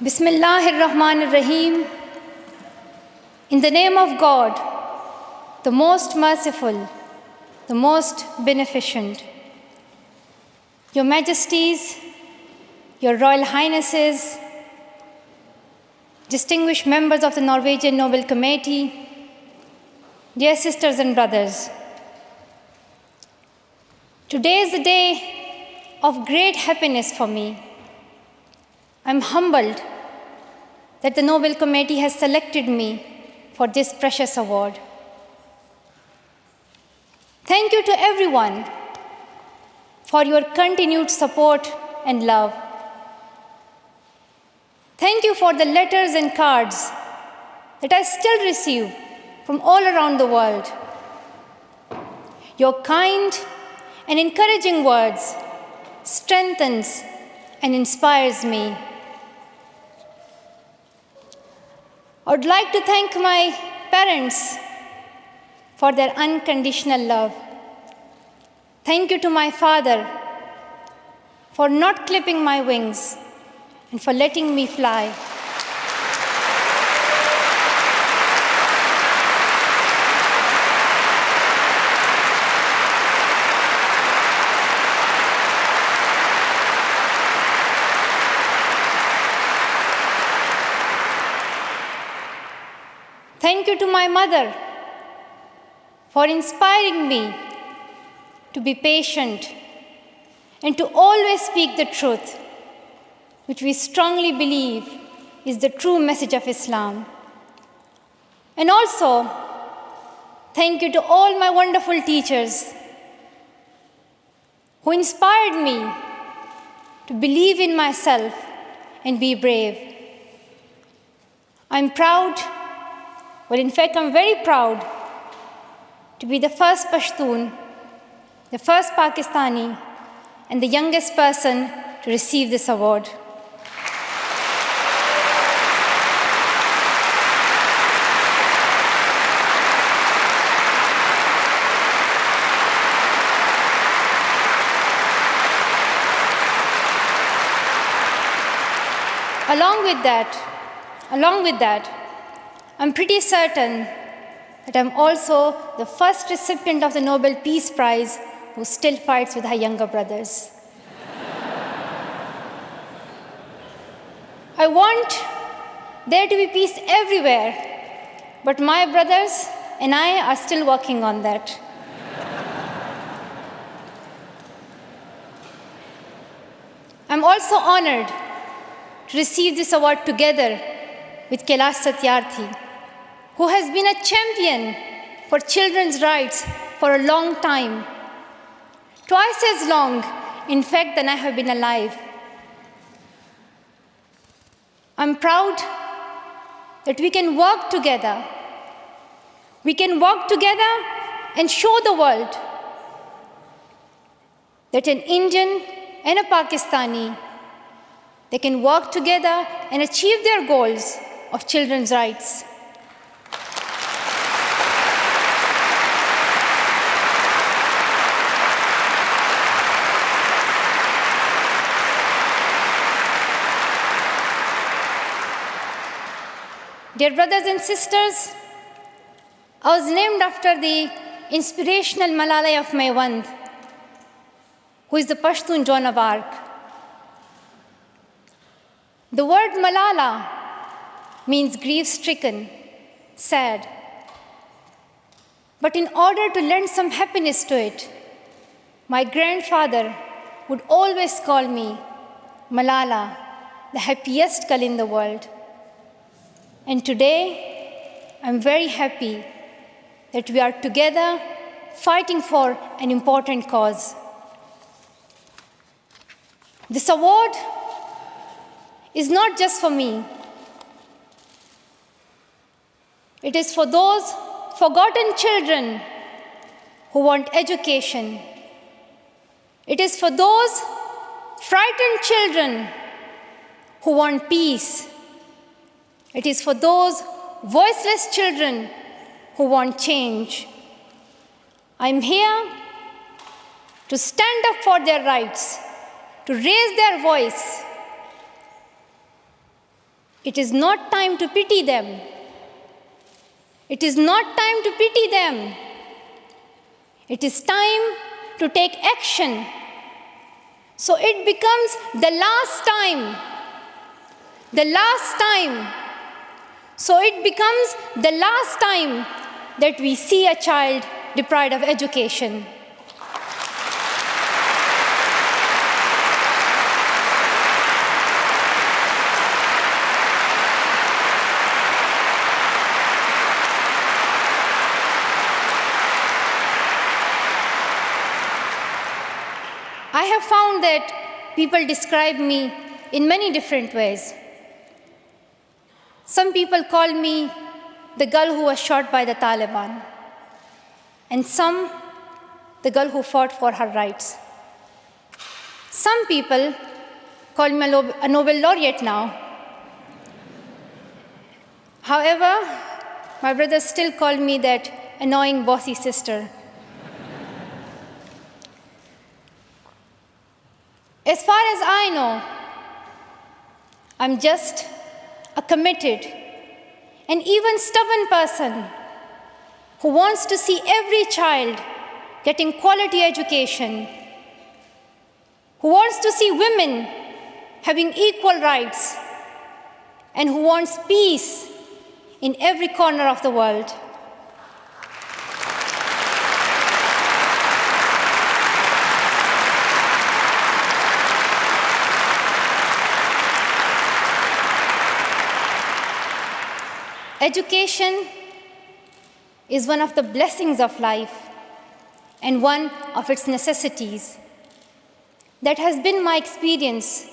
Bismillahir Rahmanir Rahim. In the name of God, the most merciful, the most beneficent. Your Majesties, Your Royal Highnesses, distinguished members of the Norwegian Nobel Committee, dear sisters and brothers. Today is a day of great happiness for me. I'm humbled that the Nobel Committee has selected me for this precious award. Thank you to everyone for your continued support and love. Thank you for the letters and cards that I still receive from all around the world. Your kind and encouraging words strengthens and inspires me. I would like to thank my parents for their unconditional love. Thank you to my father for not clipping my wings and for letting me fly. Thank you to my mother for inspiring me to be patient and to always speak the truth, which we strongly believe is the true message of Islam. And also, thank you to all my wonderful teachers who inspired me to believe in myself and be brave. I'm proud. Well, in fact, I'm very proud to be the first Pashtun, the first Pakistani, and the youngest person to receive this award. Along with that, I'm pretty certain that I'm also the first recipient of the Nobel Peace Prize who still fights with her younger brothers. I want there to be peace everywhere, but my brothers and I are still working on that. I'm also honored to receive this award together with Kailash Satyarthi, who has been a champion for children's rights for a long time, twice as long, in fact, than I have been alive. I'm proud that we can work together. We can work together and show the world that an Indian and a Pakistani, they can work together and achieve their goals of children's rights. Dear brothers and sisters, I was named after the inspirational Malala of Maiwand, who is the Pashtun Joan of Arc. The word Malala means grief-stricken, sad. But in order to lend some happiness to it, my grandfather would always call me Malala, the happiest girl in the world. And today, I'm very happy that we are together fighting for an important cause. This award is not just for me. It is for those forgotten children who want education. It is for those frightened children who want peace. It is for those voiceless children who want change. I'm here to stand up for their rights, to raise their voice, It is not time to pity them. It is not time to pity them. It is time to take action. So it becomes the last time. The last time. So it becomes the last time that we see a child deprived of education. I have found that people describe me in many different ways. Some people call me the girl who was shot by the Taliban, and some, the girl who fought for her rights. Some people call me a Nobel laureate now. However, my brothers still call me that annoying bossy sister. As far as I know, I'm just a committed and even stubborn person who wants to see every child getting quality education, who wants to see women having equal rights, and who wants peace in every corner of the world. Education is one of the blessings of life and one of its necessities. That has been my experience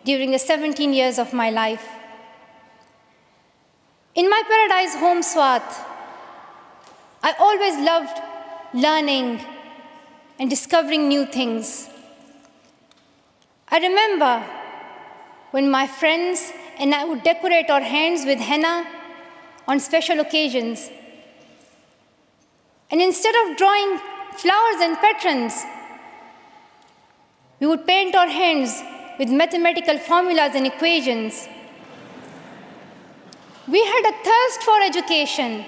during the 17 years of my life. In my paradise home, Swat, I always loved learning and discovering new things. I remember when my friends and I would decorate our hands with henna on special occasions. And instead of drawing flowers and patrons, we would paint our hands with mathematical formulas and equations. We had a thirst for education.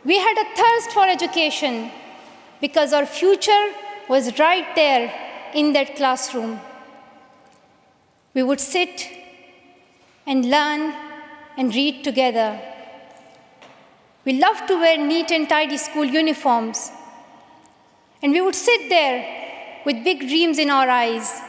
We had a thirst for education because our future was right there in that classroom. We would sit and learn and read together. We loved to wear neat and tidy school uniforms. And we would sit there with big dreams in our eyes.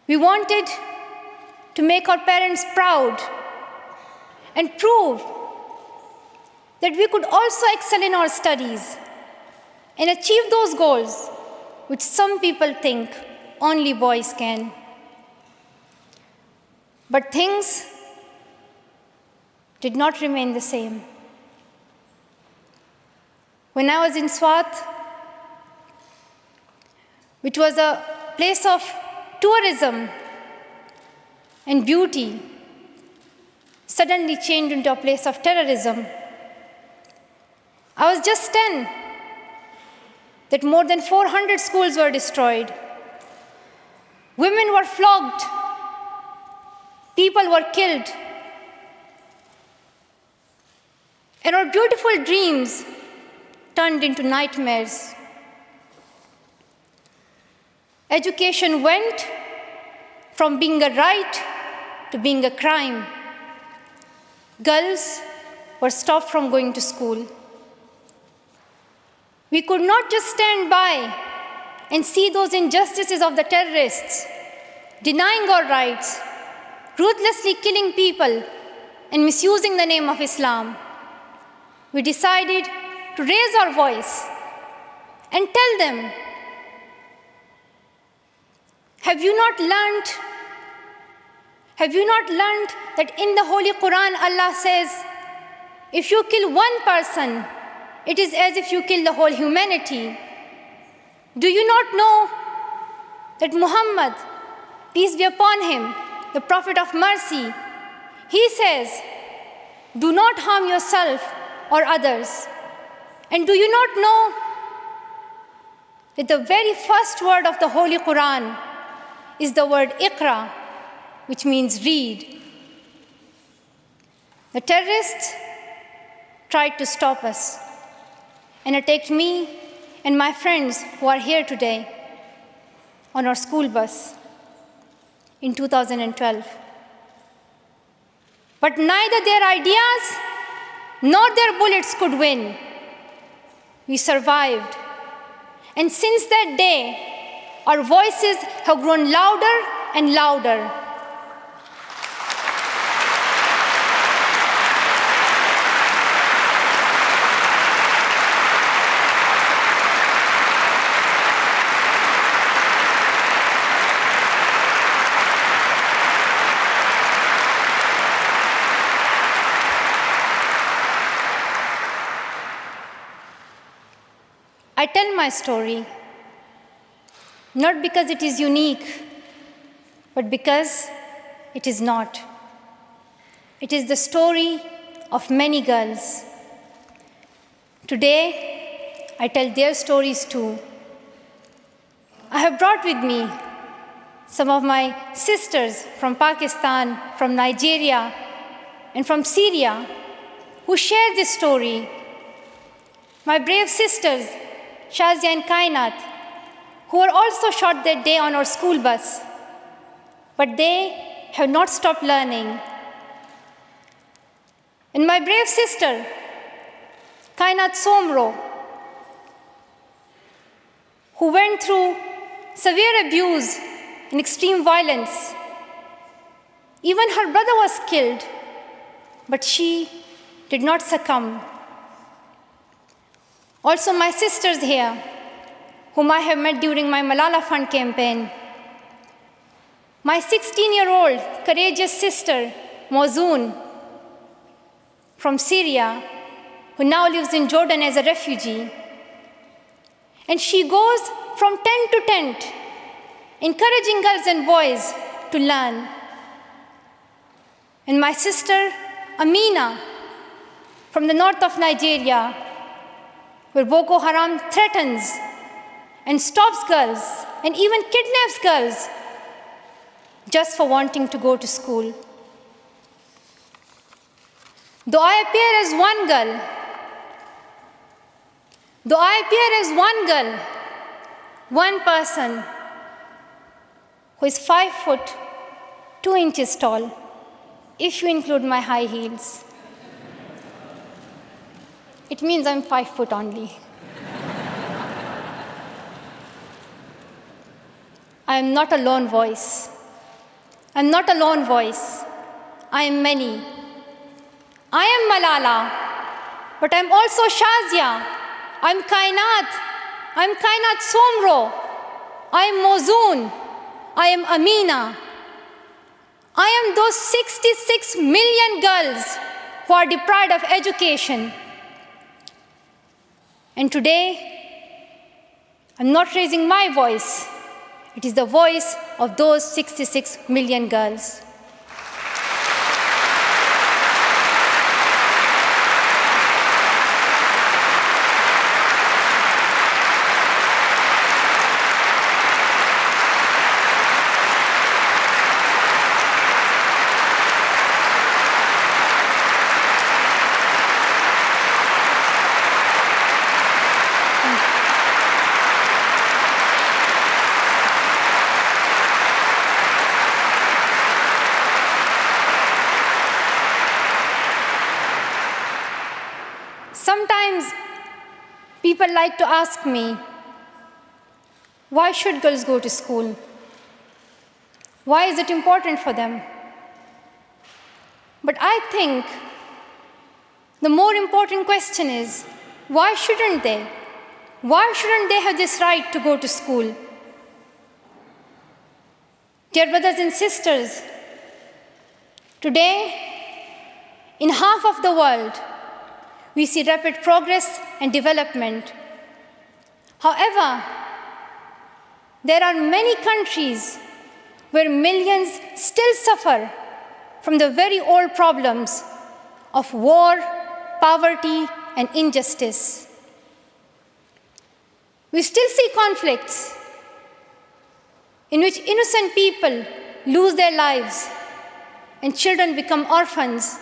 We wanted to make our parents proud and prove that we could also excel in our studies and achieve those goals which some people think only boys can. But things did not remain the same. When I was in Swat, which was a place of tourism and beauty, suddenly changed into a place of terrorism. I was just 10, that more than 400 schools were destroyed. Women were flogged. People were killed. And our beautiful dreams turned into nightmares. Education went from being a right to being a crime. Girls were stopped from going to school. We could not just stand by and see those injustices of the terrorists, denying our rights, ruthlessly killing people, and misusing the name of Islam. We decided to raise our voice and tell them, have you not learned that in the Holy Quran Allah says, if you kill one person, it is as if you kill the whole humanity? Do you not know that Muhammad, peace be upon him, the Prophet of mercy, he says, do not harm yourself or others. And do you not know that the very first word of the Holy Quran is the word Iqra, which means read. The terrorists tried to stop us and attacked me and my friends who are here today on our school bus in 2012. But neither their ideas nor their bullets could win. We survived. And since that day, our voices have grown louder and louder. I tell my story, not because it is unique, but because it is not. It is the story of many girls. Today, I tell their stories too. I have brought with me some of my sisters from Pakistan, from Nigeria, and from Syria who share this story. My brave sisters, Shazia and Kainat, who were also shot that day on our school bus. But they have not stopped learning. And my brave sister, Kainat Somro, who went through severe abuse and extreme violence. Even her brother was killed, but she did not succumb. Also, my sisters here, whom I have met during my Malala Fund campaign. My 16-year-old courageous sister, Mozoon, from Syria, who now lives in Jordan as a refugee. And she goes from tent to tent, encouraging girls and boys to learn. And my sister, Amina, from the north of Nigeria, where Boko Haram threatens and stops girls and even kidnaps girls just for wanting to go to school. Though I appear as one person who is 5 foot 2 inches tall, if you include my high heels, it means I'm 5 foot only. I am not a lone voice. I am many. I am Malala, but I'm also Shazia. I'm Kainat Somro. I am Mozoon. I am Amina. I am those 66 million girls who are deprived of education. And today, I'm not raising my voice. It is the voice of those 66 million girls. Sometimes people like to ask me, why should girls go to school? Why is it important for them? But I think the more important question is, why shouldn't they? Why shouldn't they have this right to go to school? Dear brothers and sisters, today, in half of the world, we see rapid progress and development. However, there are many countries where millions still suffer from the very old problems of war, poverty, and injustice. We still see conflicts in which innocent people lose their lives and children become orphans.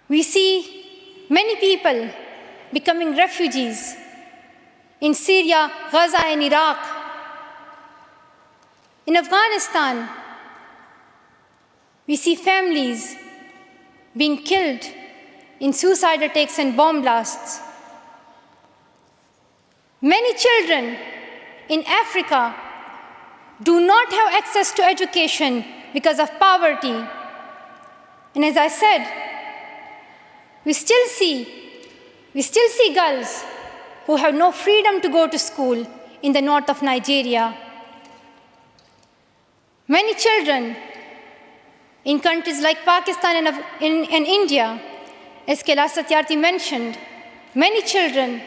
We see many people becoming refugees in Syria, Gaza, and Iraq. In Afghanistan, we see families being killed in suicide attacks and bomb blasts. Many children in Africa do not have access to education because of poverty. And as I said, we still see girls who have no freedom to go to school in the north of Nigeria. Many children in countries like Pakistan and India, as Kailash Satyarthi mentioned, many children,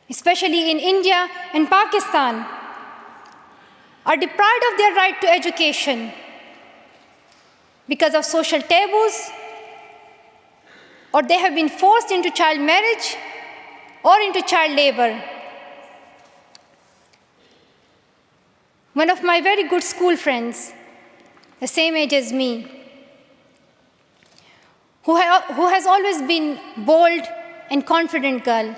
especially in India and Pakistan, are deprived of their right to education because of social taboos, or they have been forced into child marriage or into child labor. One of my very good school friends, the same age as me, who has always been bold and confident girl,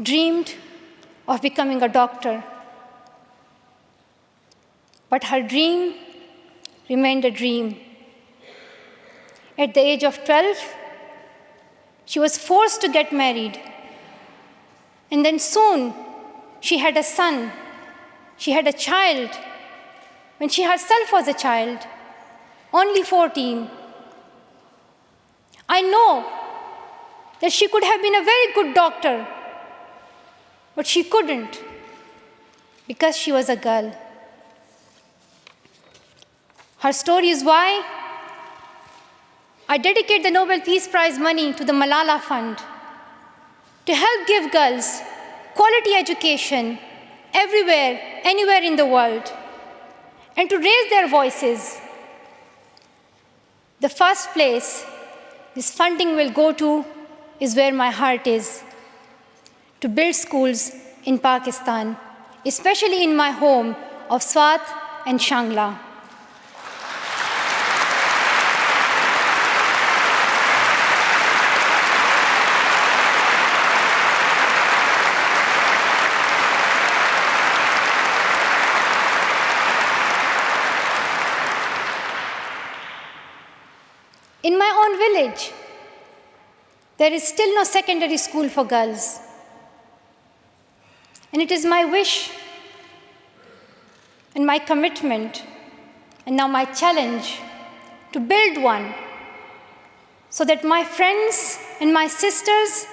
dreamed of becoming a doctor. But her dream remained a dream. At the age of 12, she was forced to get married. And then soon, she had a son. She had a child when she herself was a child, only 14. I know that she could have been a very good doctor, but she couldn't because she was a girl. Her story is why I dedicate the Nobel Peace Prize money to the Malala Fund to help give girls quality education everywhere, anywhere in the world, and to raise their voices. The first place this funding will go to is where my heart is, to build schools in Pakistan, especially in my home of Swat and Shangla. In my own village, there is still no secondary school for girls. And it is my wish and my commitment, and now my challenge, to build one so that my friends and my sisters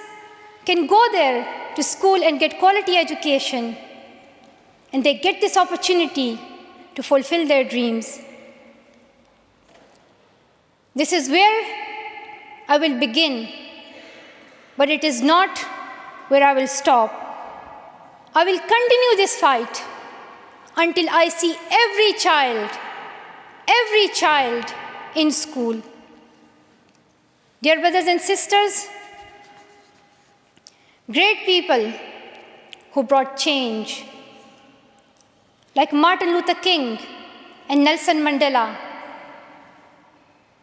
can go there to school and get quality education, and they get this opportunity to fulfill their dreams. This is where I will begin, but it is not where I will stop. I will continue this fight until I see every child in school. Dear brothers and sisters, great people who brought change, like Martin Luther King and Nelson Mandela,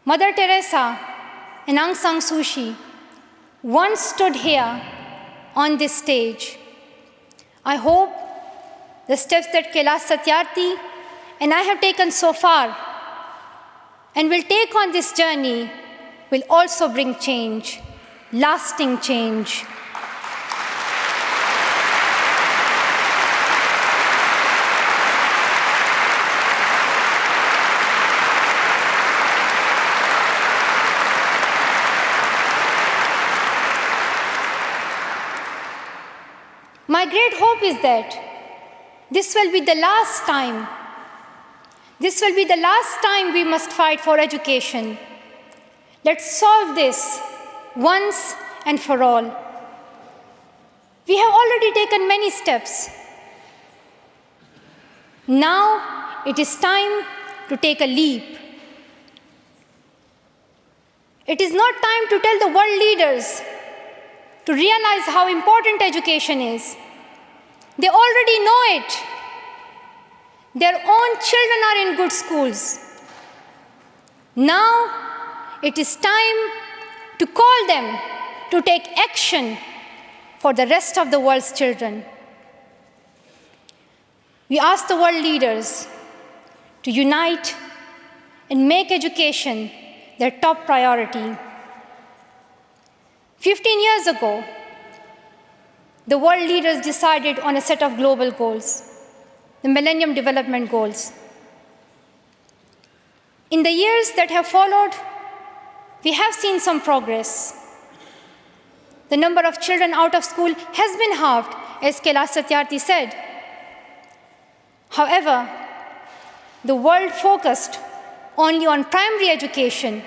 Mother Teresa and Aung San Suu Kyi, once stood here on this stage. I hope the steps that Kailash Satyarthi and I have taken so far and will take on this journey will also bring change, lasting change. My great hope is that this will be the last time. This will be the last time we must fight for education. Let's solve this once and for all. We have already taken many steps. Now it is time to take a leap. It is not time to tell the world leaders to realize how important education is. They already know it. Their own children are in good schools. Now it is time to call them to take action for the rest of the world's children. We ask the world leaders to unite and make education their top priority. 15 years ago, the world leaders decided on a set of global goals, the Millennium Development Goals. In the years that have followed, we have seen some progress. The number of children out of school has been halved, as Kailash Satyarthi said. However, the world focused only on primary education,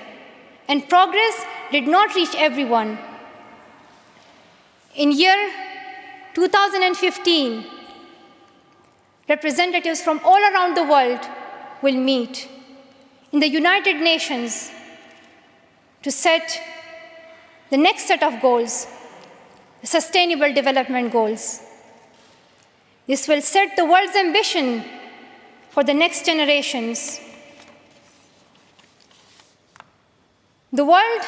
and progress did not reach everyone. In year 2015, representatives from all around the world will meet in the United Nations to set the next set of goals, the Sustainable Development Goals. This will set the world's ambition for the next generations. The world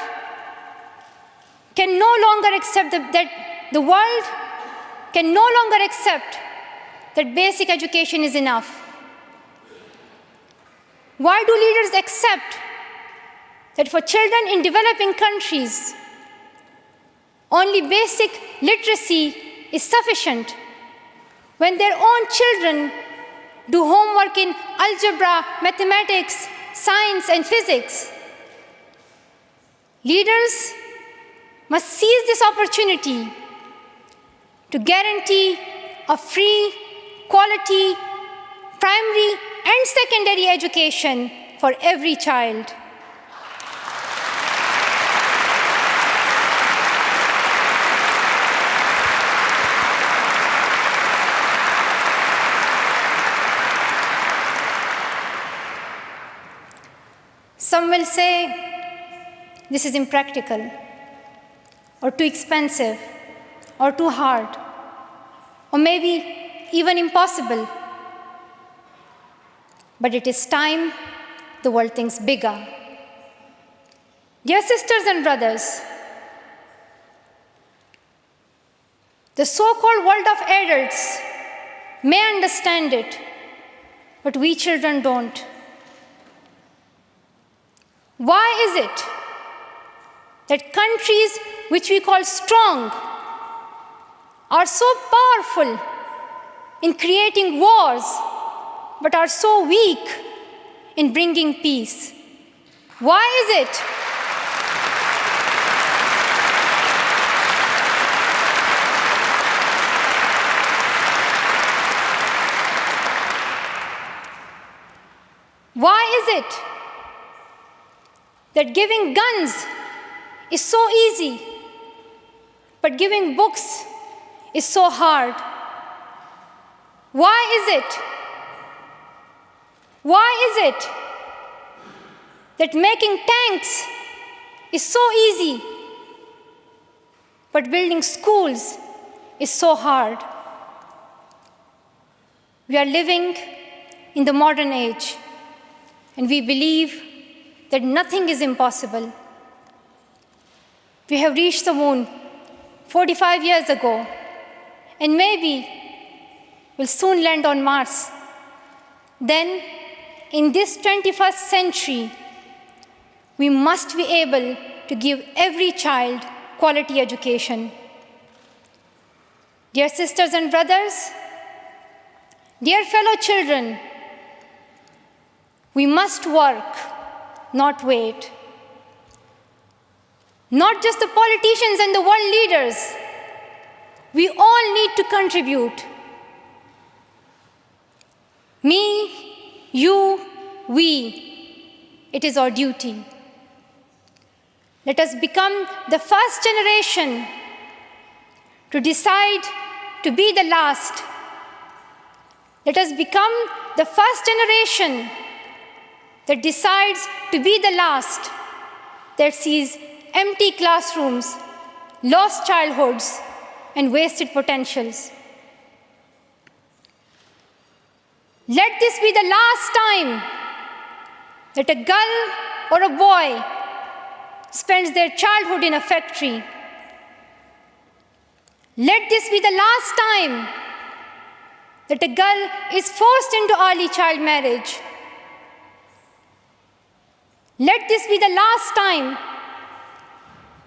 can no longer accept that basic education is enough. Why do leaders accept that for children in developing countries, only basic literacy is sufficient when their own children do homework in algebra, mathematics, science, and physics? Leaders must seize this opportunity to guarantee a free, quality, primary and secondary education for every child. Some will say this is impractical, or too expensive, or too hard, or maybe even impossible. But it is time the world thinks bigger. Dear sisters and brothers, the so-called world of adults may understand it, but we children don't. Why is it that countries which we call strong are so powerful in creating wars, but are so weak in bringing peace? Why is it? Why is it that giving guns is so easy, but giving books is so hard? Why is it? Why is it that making tanks is so easy, but building schools is so hard? We are living in the modern age, and we believe that nothing is impossible. We have reached the moon 45 years ago, and maybe we'll soon land on Mars. Then, in this 21st century, we must be able to give every child quality education. Dear sisters and brothers, dear fellow children, we must work, not wait. Not just the politicians and the world leaders. We all need to contribute. Me, you, we. It is our duty. Let us become the first generation to decide to be the last. Let us become the first generation that decides to be the last, that sees empty classrooms, lost childhoods, and wasted potentials. Let this be the last time that a girl or a boy spends their childhood in a factory. Let this be the last time that a girl is forced into early child marriage. Let this be the last time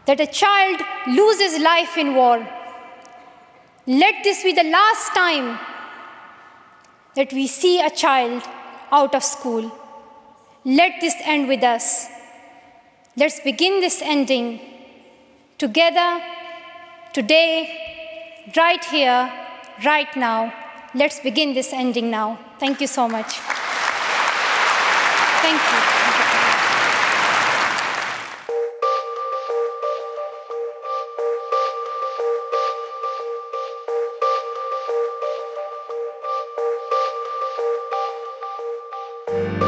that a child loses life in war. Let this be the last time that we see a child out of school. Let this end with us. Let's begin this ending together, today, right here, right now. Let's begin this ending now. Thank you so much. Thank you. Thank you.